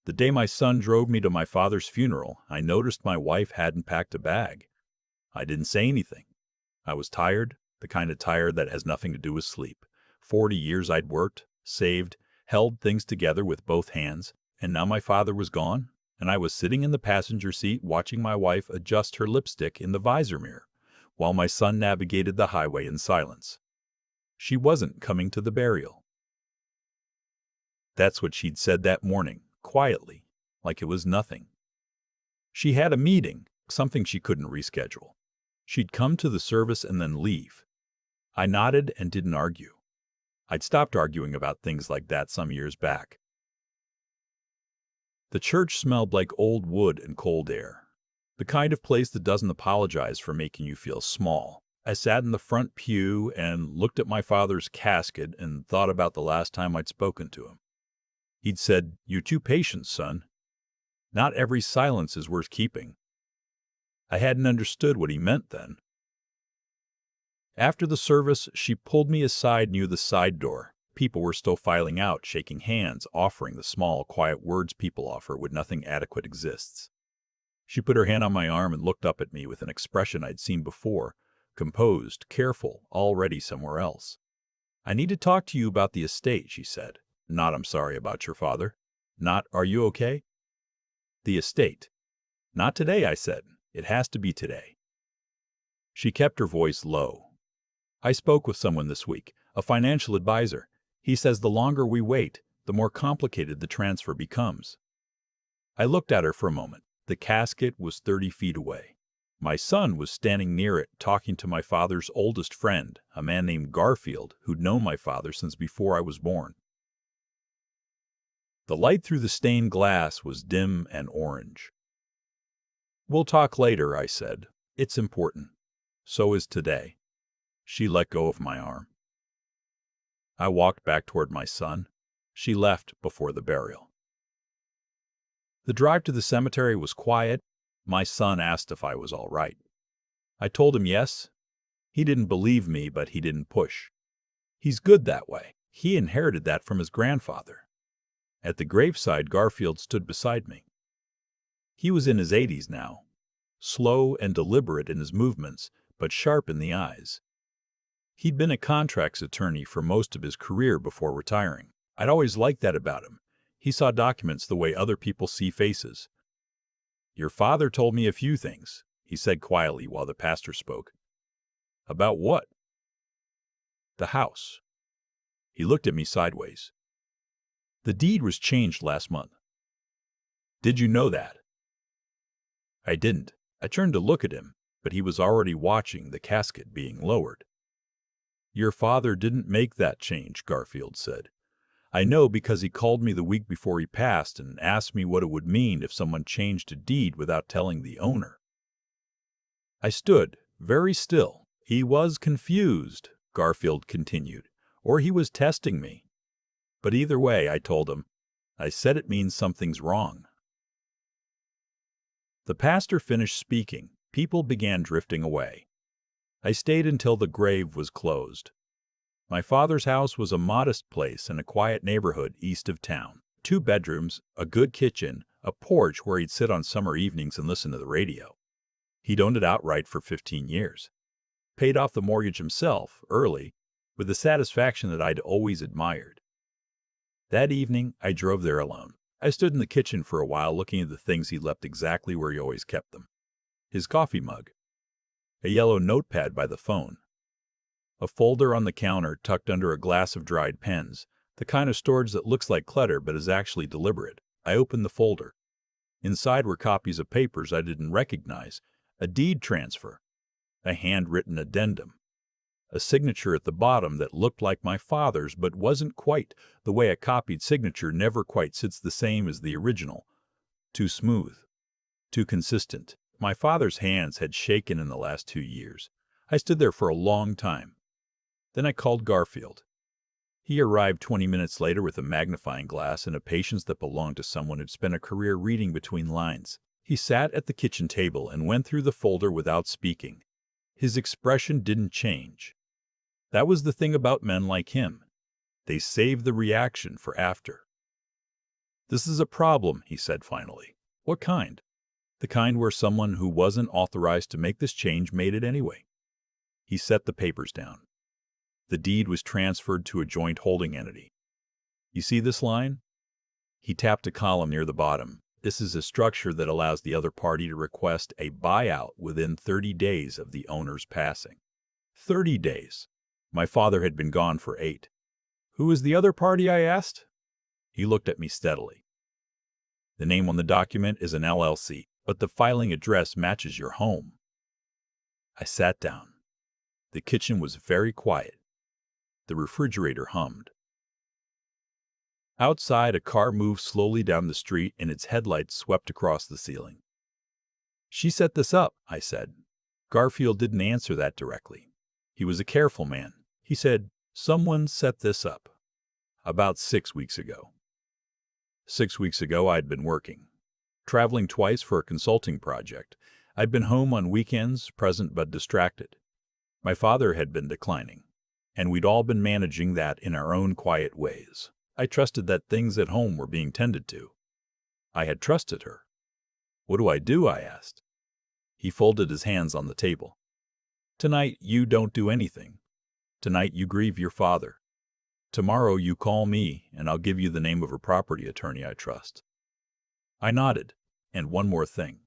The day my son drove me to my father's funeral, I noticed my wife hadn't packed a bag. I didn't say anything. I was tired, the kind of tired that has nothing to do with sleep. 40 years I'd worked, saved, held things together with both hands, and now my father was gone, and I was sitting in the passenger seat watching my wife adjust her lipstick in the visor mirror, while my son navigated the highway in silence. She wasn't coming to the burial. That's what she'd said that morning, quietly, like it was nothing. She had a meeting, something she couldn't reschedule. She'd come to the service and then leave. I nodded and didn't argue. I'd stopped arguing about things like that some years back. The church smelled like old wood and cold air, the kind of place that doesn't apologize for making you feel small. I sat in the front pew and looked at my father's casket and thought about the last time I'd spoken to him. He'd said, "You're too patient, son. Not every silence is worth keeping." I hadn't understood what he meant then. After the service, she pulled me aside near the side door. People were still filing out, shaking hands, offering the small, quiet words people offer when nothing adequate exists. She put her hand on my arm and looked up at me with an expression I'd seen before, composed, careful, already somewhere else. "I need to talk to you about the estate," she said. "Not, I'm sorry about your father. Not, are you okay?" "The estate." "Not today," I said. "It has to be today." She kept her voice low. "I spoke with someone this week, a financial advisor. He says the longer we wait, the more complicated the transfer becomes." I looked at her for a moment. The casket was 30 feet away. My son was standing near it, talking to my father's oldest friend, a man named Garfield, who'd known my father since before I was born. The light through the stained glass was dim and orange. "We'll talk later," I said. "It's important. So is today." She let go of my arm. I walked back toward my son. She left before the burial. The drive to the cemetery was quiet. My son asked if I was all right. I told him yes. He didn't believe me, but he didn't push. He's good that way. He inherited that from his grandfather. At the graveside, Garfield stood beside me. He was in his 80s now, slow and deliberate in his movements, but sharp in the eyes. He'd been a contracts attorney for most of his career before retiring. I'd always liked that about him. He saw documents the way other people see faces. "Your father told me a few things," he said quietly while the pastor spoke. "About what?" "The house." He looked at me sideways. "The deed was changed last month." "Did you know that?" I didn't. I turned to look at him, but he was already watching the casket being lowered. "Your father didn't make that change," Garfield said. "I know because he called me the week before he passed and asked me what it would mean if someone changed a deed without telling the owner." I stood, very still. "He was confused," Garfield continued, "or he was testing me. But either way," I told him, "I said it means something's wrong." The pastor finished speaking. People began drifting away. I stayed until the grave was closed. My father's house was a modest place in a quiet neighborhood east of town. 2 bedrooms, a good kitchen, a porch where he'd sit on summer evenings and listen to the radio. He'd owned it outright for 15 years. Paid off the mortgage himself, early, with the satisfaction that I'd always admired. That evening, I drove there alone. I stood in the kitchen for a while looking at the things he left exactly where he always kept them. His coffee mug. A yellow notepad by the phone. A folder on the counter tucked under a glass of dried pens, the kind of storage that looks like clutter but is actually deliberate. I opened the folder. Inside were copies of papers I didn't recognize, a deed transfer, a handwritten addendum, a signature at the bottom that looked like my father's but wasn't quite. The way a copied signature never quite sits the same as the original. Too smooth. Too consistent. My father's hands had shaken in the last 2 years. I stood there for a long time. Then I called Garfield. He arrived 20 minutes later with a magnifying glass and a patience that belonged to someone who'd spent a career reading between lines. He sat at the kitchen table and went through the folder without speaking. His expression didn't change. That was the thing about men like him. They saved the reaction for after. "This is a problem," he said finally. "What kind?" "The kind where someone who wasn't authorized to make this change made it anyway." He set the papers down. The deed was transferred to a joint holding entity. "You see this line?" He tapped a column near the bottom. "This is a structure that allows the other party to request a buyout within 30 days of the owner's passing." 30 days. My father had been gone for 8. "Who is the other party?" I asked. He looked at me steadily. "The name on the document is an LLC, but the filing address matches your home." I sat down. The kitchen was very quiet. The refrigerator hummed. Outside, a car moved slowly down the street and its headlights swept across the ceiling. "She set this up," I said. Garfield didn't answer that directly. He was a careful man. He said, "Someone set this up about 6 weeks ago." 6 weeks ago, I'd been working, traveling twice for a consulting project. I'd been home on weekends, present but distracted. My father had been declining, and we'd all been managing that in our own quiet ways. I trusted that things at home were being tended to. I had trusted her. "What do I do?" I asked. He folded his hands on the table. "Tonight, you don't do anything. Tonight, you grieve your father. Tomorrow, you call me, and I'll give you the name of a property attorney I trust." I nodded. "And one more thing."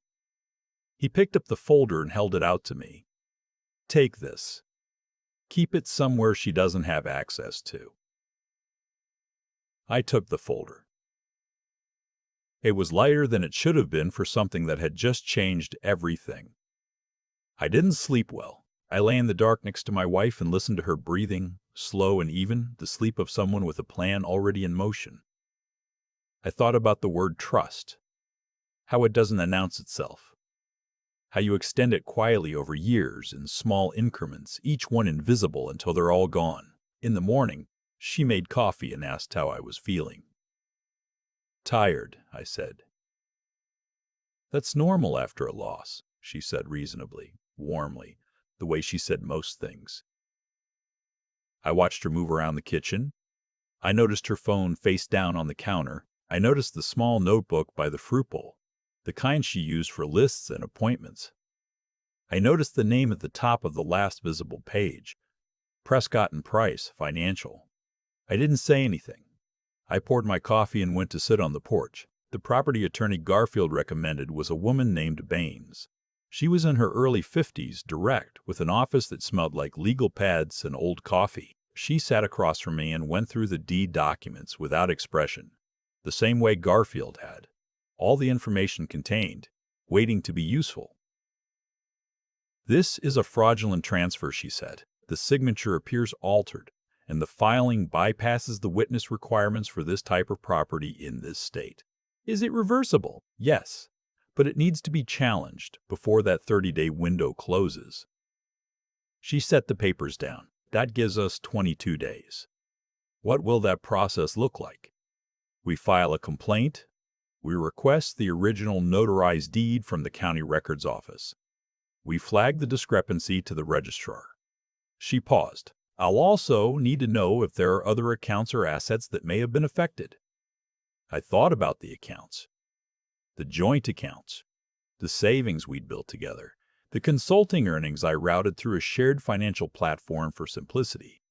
He picked up the folder and held it out to me. "Take this. Keep it somewhere she doesn't have access to." I took the folder. It was lighter than it should have been for something that had just changed everything. I didn't sleep well. I lay in the dark next to my wife and listened to her breathing, slow and even, the sleep of someone with a plan already in motion. I thought about the word trust, how it doesn't announce itself, how you extend it quietly over years in small increments, each one invisible until they're all gone. In the morning, she made coffee and asked how I was feeling. "Tired," I said. "That's normal after a loss," she said reasonably, warmly, the way she said most things. I watched her move around the kitchen. I noticed her phone face down on the counter. I noticed the small notebook by the fruit bowl, the kind she used for lists and appointments. I noticed the name at the top of the last visible page, Prescott and Price, Financial. I didn't say anything. I poured my coffee and went to sit on the porch. The property attorney Garfield recommended was a woman named Baines. She was in her early 50s, direct, with an office that smelled like legal pads and old coffee. She sat across from me and went through the deed documents without expression, the same way Garfield had. All the information contained, waiting to be useful. "This is a fraudulent transfer," she said. "The signature appears altered, and the filing bypasses the witness requirements for this type of property in this state." "Is it reversible?" "Yes, but it needs to be challenged before that 30-day window closes." She set the papers down. "That gives us 22 days. What will that process look like?" "We file a complaint. We request the original notarized deed from the county records office. We flag the discrepancy to the registrar." She paused. "I'll also need to know if there are other accounts or assets that may have been affected." I thought about the accounts, the joint accounts, the savings we'd built together, the consulting earnings I routed through a shared financial platform for simplicity.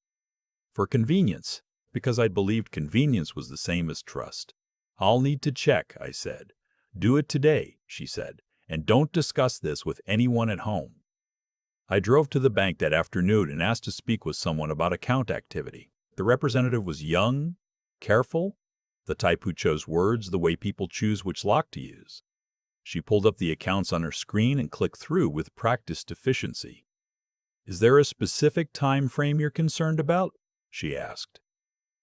For convenience, because I believed convenience was the same as trust. "I'll need to check," I said. "Do it today," she said, "and don't discuss this with anyone at home." I drove to the bank that afternoon and asked to speak with someone about account activity. The representative was young, careful, the type who chose words the way people choose which lock to use. She pulled up the accounts on her screen and clicked through with practiced efficiency. "Is there a specific time frame you're concerned about?" she asked.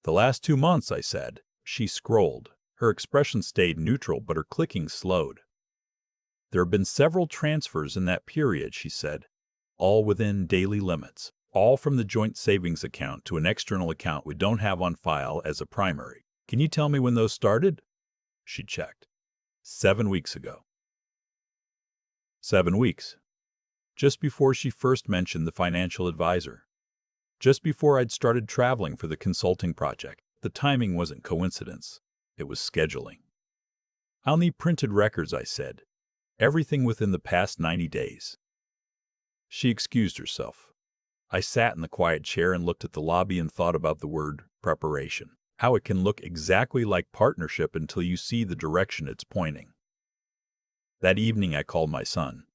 "The last 2 months," I said. She scrolled. Her expression stayed neutral, but her clicking slowed. "There have been several transfers in that period," she said, "all within daily limits, all from the joint savings account to an external account we don't have on file as a primary. Can you tell me when those started?" She checked. 7 weeks ago. 7 weeks. Just before she first mentioned the financial advisor. Just before I'd started traveling for the consulting project. The timing wasn't coincidence. It was scheduling. I'll need printed records, I said. Everything within the past 90 days. She excused herself. I sat in the quiet chair and looked at the lobby and thought about the word preparation. How it can look exactly like partnership until you see the direction it's pointing. That evening I called my son.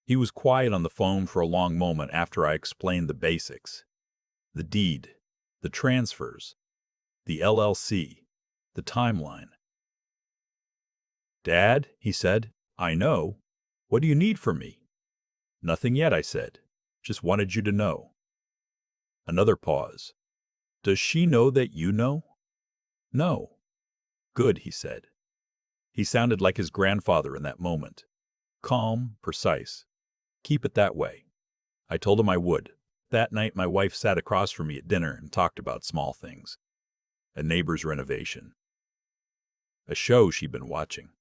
He was quiet on the phone for a long moment after I explained the basics. The deed, the transfers, the LLC, the timeline. "Dad," he said, "I know. What do you need from me?" "Nothing yet," I said. "Just wanted you to know." Another pause. "Does she know that you know?" "No." "Good," he said. He sounded like his grandfather in that moment. Calm, precise. "Keep it that way." I told him I would. That night my wife sat across from me at dinner and talked about small things. A neighbor's renovation. A show she'd been watching.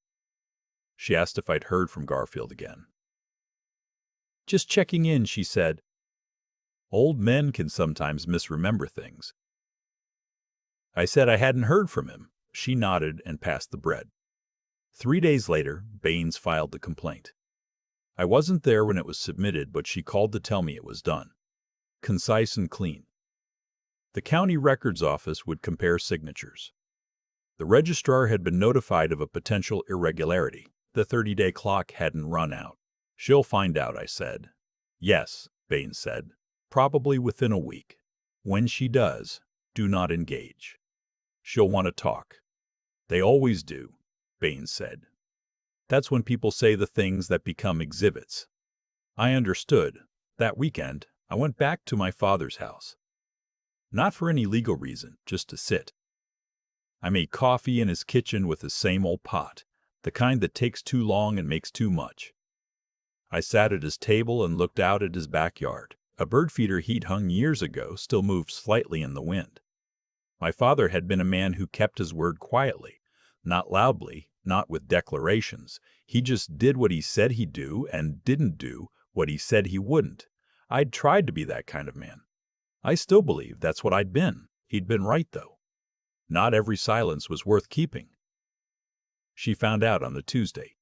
She asked if I'd heard from Garfield again. "Just checking in," she said. Old men can sometimes misremember things. I said I hadn't heard from him. She nodded and passed the bread. 3 days later, Baines filed the complaint. I wasn't there when it was submitted, but she called to tell me it was done. Concise and clean. The county records office would compare signatures. The registrar had been notified of a potential irregularity. The 30-day clock hadn't run out. "She'll find out," I said. "Yes," Baines said. "Probably within a week. When she does, do not engage. She'll want to talk." "They always do," Baines said. "That's when people say the things that become exhibits." I understood. That weekend, I went back to my father's house. Not for any legal reason, just to sit. I made coffee in his kitchen with the same old pot, the kind that takes too long and makes too much. I sat at his table and looked out at his backyard. A bird feeder he'd hung years ago still moved slightly in the wind. My father had been a man who kept his word quietly, not loudly, not with declarations. He just did what he said he'd do and didn't do what he said he wouldn't. I'd tried to be that kind of man. I still believe that's what I'd been. He'd been right, though. Not every silence was worth keeping. She found out on the Tuesday.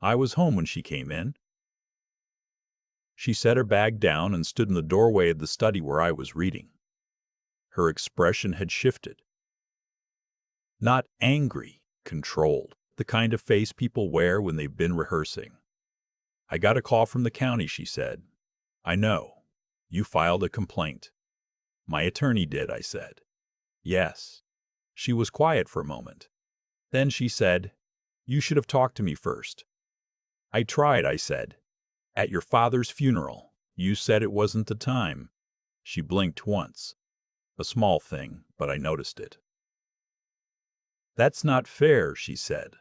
I was home when she came in. She set her bag down and stood in the doorway of the study where I was reading. Her expression had shifted. Not angry, controlled, the kind of face people wear when they've been rehearsing. "I got a call from the county," she said. "I know. You filed a complaint." "My attorney did," I said. "Yes." She was quiet for a moment. Then she said, "You should have talked to me first." "I tried," I said. "At your father's funeral. You said it wasn't the time." She blinked once. A small thing, but I noticed it. "That's not fair," she said.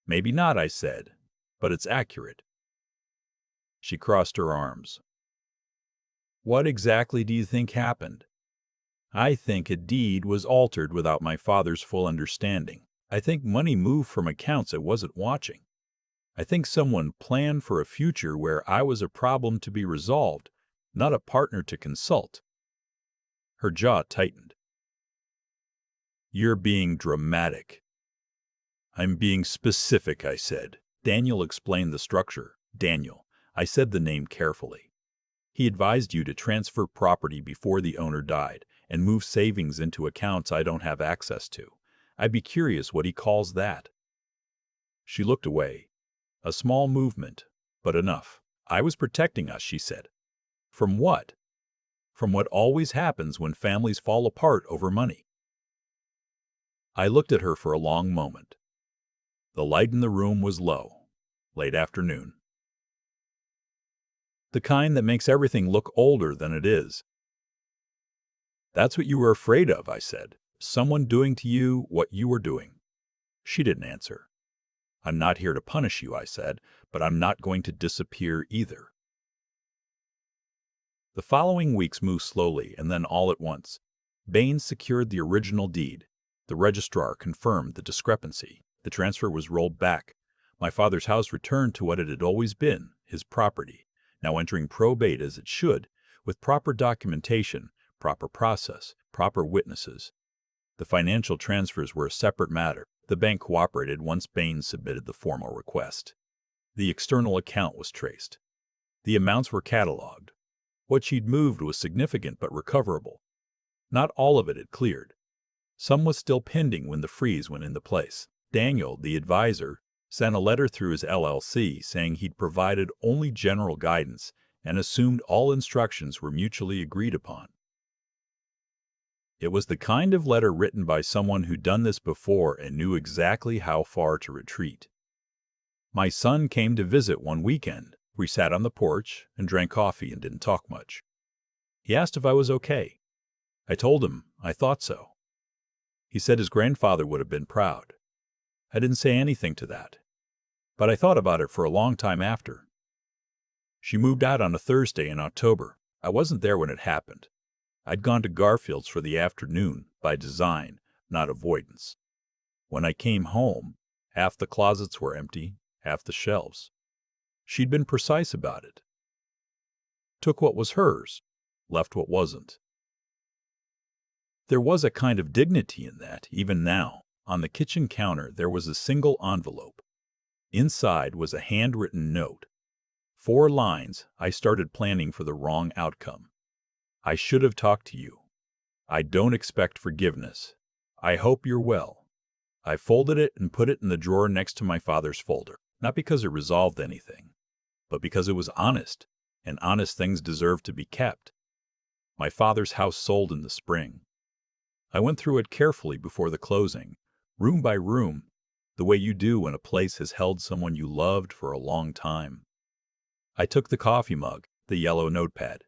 "Maybe not," I said, "but it's accurate." She crossed her arms. "What exactly do you think happened?" "I think a deed was altered without my father's full understanding. I think money moved from accounts it wasn't watching. I think someone planned for a future where I was a problem to be resolved, not a partner to consult." Her jaw tightened. "You're being dramatic." "I'm being specific," I said. Daniel explained the structure. Daniel. I said the name carefully. "He advised you to transfer property before the owner died and move savings into accounts I don't have access to. I'd be curious what he calls that." She looked away. A small movement, but enough. "I was protecting us," she said. "From what?" "From what always happens when families fall apart over money." I looked at her for a long moment. The light in the room was low. Late afternoon. The kind that makes everything look older than it is. "That's what you were afraid of," I said. "Someone doing to you what you were doing." She didn't answer. "I'm not here to punish you," I said, "but I'm not going to disappear either." The following weeks moved slowly, and then all at once. Baines secured the original deed. The registrar confirmed the discrepancy. The transfer was rolled back. My father's house returned to what it had always been, his property, now entering probate as it should, with proper documentation, proper process, proper witnesses. The financial transfers were a separate matter. The bank cooperated once Baines submitted the formal request. The external account was traced. The amounts were catalogued. What she'd moved was significant but recoverable. Not all of it had cleared. Some was still pending when the freeze went into place. Daniel, the advisor, sent a letter through his LLC saying he'd provided only general guidance and assumed all instructions were mutually agreed upon. It was the kind of letter written by someone who'd done this before and knew exactly how far to retreat. My son came to visit one weekend. We sat on the porch and drank coffee and didn't talk much. He asked if I was okay. I told him I thought so. He said his grandfather would have been proud. I didn't say anything to that, but I thought about it for a long time after. She moved out on a Thursday in October. I wasn't there when it happened. I'd gone to Garfield's for the afternoon, by design, not avoidance. When I came home, half the closets were empty, half the shelves. She'd been precise about it. Took what was hers, left what wasn't. There was a kind of dignity in that, even now. On the kitchen counter there was a single envelope. Inside was a handwritten note. 4 lines. I started planning for the wrong outcome. I should have talked to you. I don't expect forgiveness. I hope you're well. I folded it and put it in the drawer next to my father's folder, not because it resolved anything, but because it was honest, and honest things deserve to be kept. My father's house sold in the spring. I went through it carefully before the closing, room by room, the way you do when a place has held someone you loved for a long time. I took the coffee mug, the yellow notepad,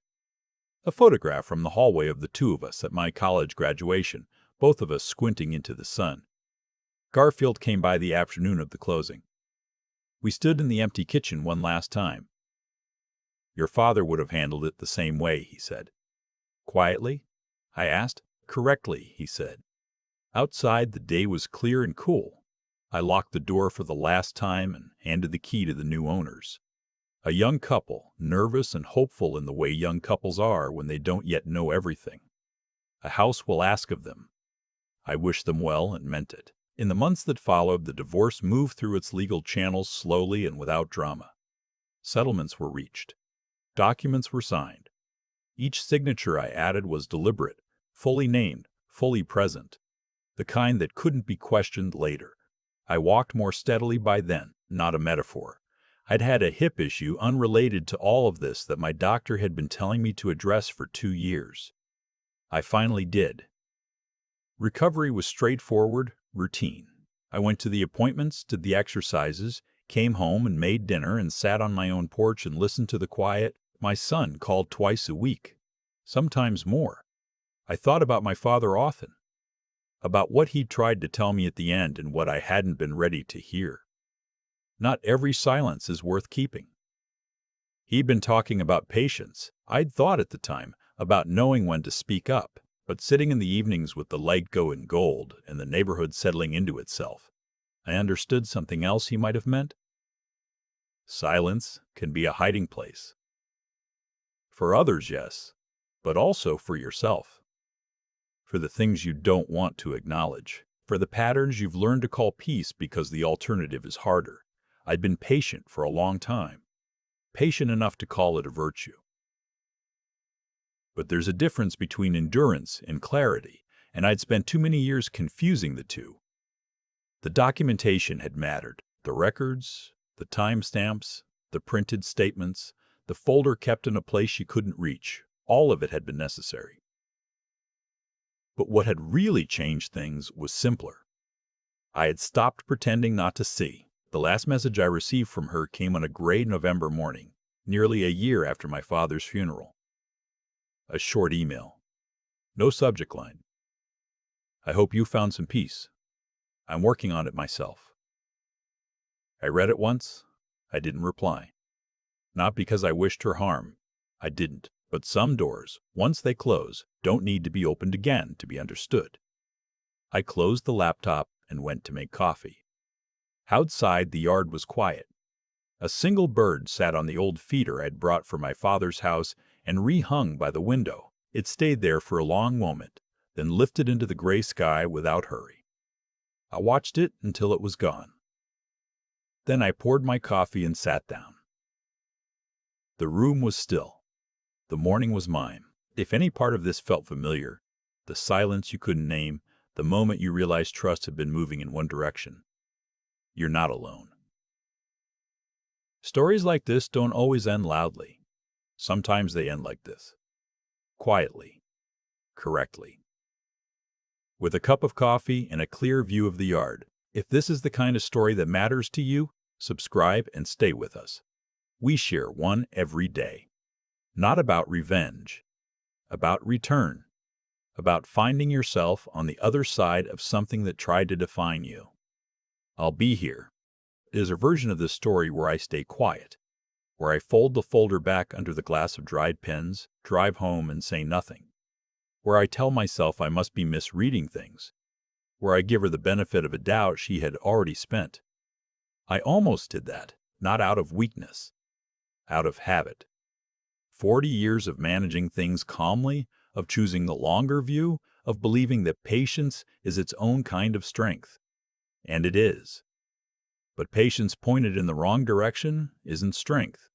a photograph from the hallway of the 2 of us at my college graduation, both of us squinting into the sun. Garfield came by the afternoon of the closing. We stood in the empty kitchen one last time. Your father would have handled it the same way, he said. Quietly? I asked. Correctly, he said. Outside the day was clear and cool. I locked the door for the last time and handed the key to the new owners. A young couple, nervous and hopeful in the way young couples are when they don't yet know everything. A house will ask of them. I wished them well and meant it. In the months that followed, the divorce moved through its legal channels slowly and without drama. Settlements were reached. Documents were signed. Each signature I added was deliberate, fully named, fully present, the kind that couldn't be questioned later. I walked more steadily by then, not a metaphor. I'd had a hip issue unrelated to all of this that my doctor had been telling me to address for 2 years. I finally did. Recovery was straightforward, routine. I went to the appointments, did the exercises, came home and made dinner and sat on my own porch and listened to the quiet. My son called twice a week, sometimes more. I thought about my father often, about what he'd tried to tell me at the end and what I hadn't been ready to hear. Not every silence is worth keeping. He'd been talking about patience. I'd thought at the time about knowing when to speak up, but sitting in the evenings with the light go in gold and the neighborhood settling into itself, I understood something else he might have meant. Silence can be a hiding place. For others, yes, but also for yourself. For the things you don't want to acknowledge. For the patterns you've learned to call peace because the alternative is harder. I'd been patient for a long time, patient enough to call it a virtue. But there's a difference between endurance and clarity, and I'd spent too many years confusing the two. The documentation had mattered, the records, the timestamps, the printed statements, the folder kept in a place you couldn't reach. All of it had been necessary. But what had really changed things was simpler. I had stopped pretending not to see. The last message I received from her came on a gray November morning, nearly a year after my father's funeral. A short email. No subject line. I hope you found some peace. I'm working on it myself. I read it once. I didn't reply. Not because I wished her harm. I didn't. But some doors, once they close, don't need to be opened again to be understood. I closed the laptop and went to make coffee. Outside, the yard was quiet. A single bird sat on the old feeder I'd brought for my father's house and rehung by the window. It stayed there for a long moment, then lifted into the gray sky without hurry. I watched it until it was gone. Then I poured my coffee and sat down. The room was still. The morning was mine. If any part of this felt familiar, the silence you couldn't name, the moment you realized trust had been moving in one direction, you're not alone. Stories like this don't always end loudly. Sometimes they end like this. Quietly. Correctly. With a cup of coffee and a clear view of the yard. If this is the kind of story that matters to you, subscribe and stay with us. We share one every day. Not about revenge. About return. About finding yourself on the other side of something that tried to define you. I'll be here. There's a version of this story where I stay quiet, where I fold the folder back under the glass of dried pens, drive home and say nothing, where I tell myself I must be misreading things, where I give her the benefit of a doubt she had already spent. I almost did that, not out of weakness, out of habit. 40 years of managing things calmly, of choosing the longer view, of believing that patience is its own kind of strength. And it is. But patience pointed in the wrong direction isn't strength.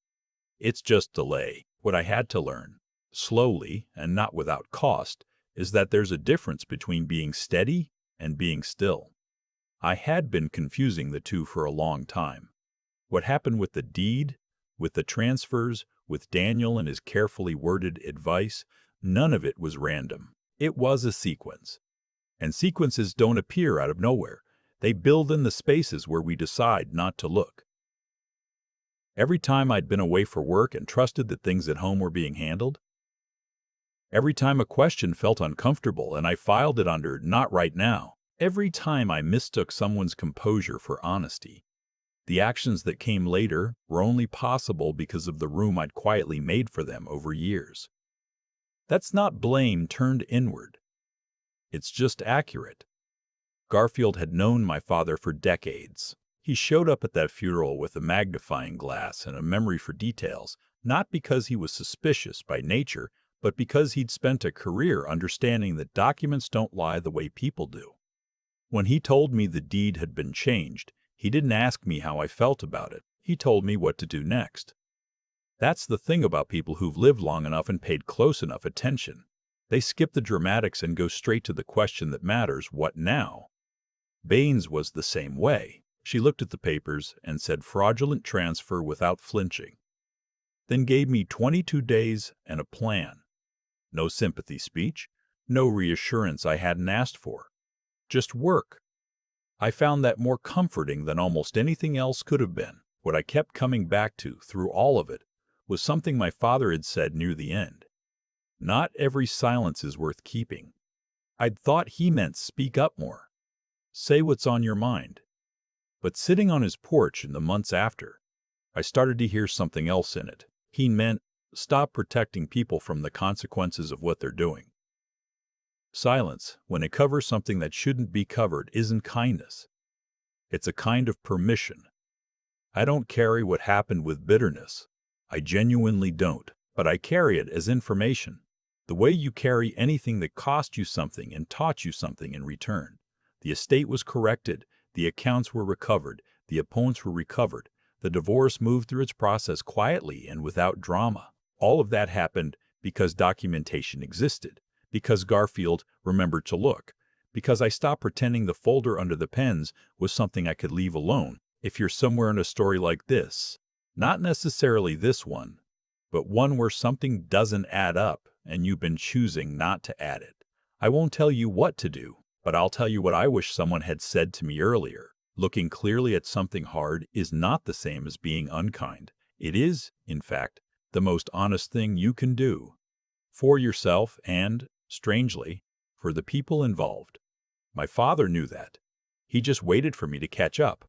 It's just delay. What I had to learn, slowly and not without cost, is that there's a difference between being steady and being still. I had been confusing the two for a long time. What happened with the deed, with the transfers, with Daniel and his carefully worded advice, none of it was random. It was a sequence. And sequences don't appear out of nowhere. They build in the spaces where we decide not to look. Every time I'd been away for work and trusted that things at home were being handled, every time a question felt uncomfortable and I filed it under "not right now," every time I mistook someone's composure for honesty, the actions that came later were only possible because of the room I'd quietly made for them over years. That's not blame turned inward. It's just accurate. Garfield had known my father for decades. He showed up at that funeral with a magnifying glass and a memory for details, not because he was suspicious by nature, but because he'd spent a career understanding that documents don't lie the way people do. When he told me the deed had been changed, he didn't ask me how I felt about it. He told me what to do next. That's the thing about people who've lived long enough and paid close enough attention. They skip the dramatics and go straight to the question that matters: what now? Baines was the same way. She looked at the papers and said fraudulent transfer without flinching. Then gave me 22 days and a plan. No sympathy speech, no reassurance I hadn't asked for. Just work. I found that more comforting than almost anything else could have been. What I kept coming back to through all of it was something my father had said near the end. Not every silence is worth keeping. I'd thought he meant speak up more. Say what's on your mind. But sitting on his porch in the months after, I started to hear something else in it. He meant stop protecting people from the consequences of what they're doing. Silence, when it covers something that shouldn't be covered, isn't kindness. It's a kind of permission. I don't carry what happened with bitterness. I genuinely don't. But I carry it as information. The way you carry anything that cost you something and taught you something in return. The estate was corrected. The accounts were recovered. The opponents were recovered. The divorce moved through its process quietly and without drama. All of that happened because documentation existed. Because Garfield remembered to look. Because I stopped pretending the folder under the pens was something I could leave alone. If you're somewhere in a story like this, not necessarily this one, but one where something doesn't add up and you've been choosing not to add it, I won't tell you what to do, but I'll tell you what I wish someone had said to me earlier. Looking clearly at something hard is not the same as being unkind. It is, in fact, the most honest thing you can do. For yourself and, strangely, for the people involved. My father knew that. He just waited for me to catch up.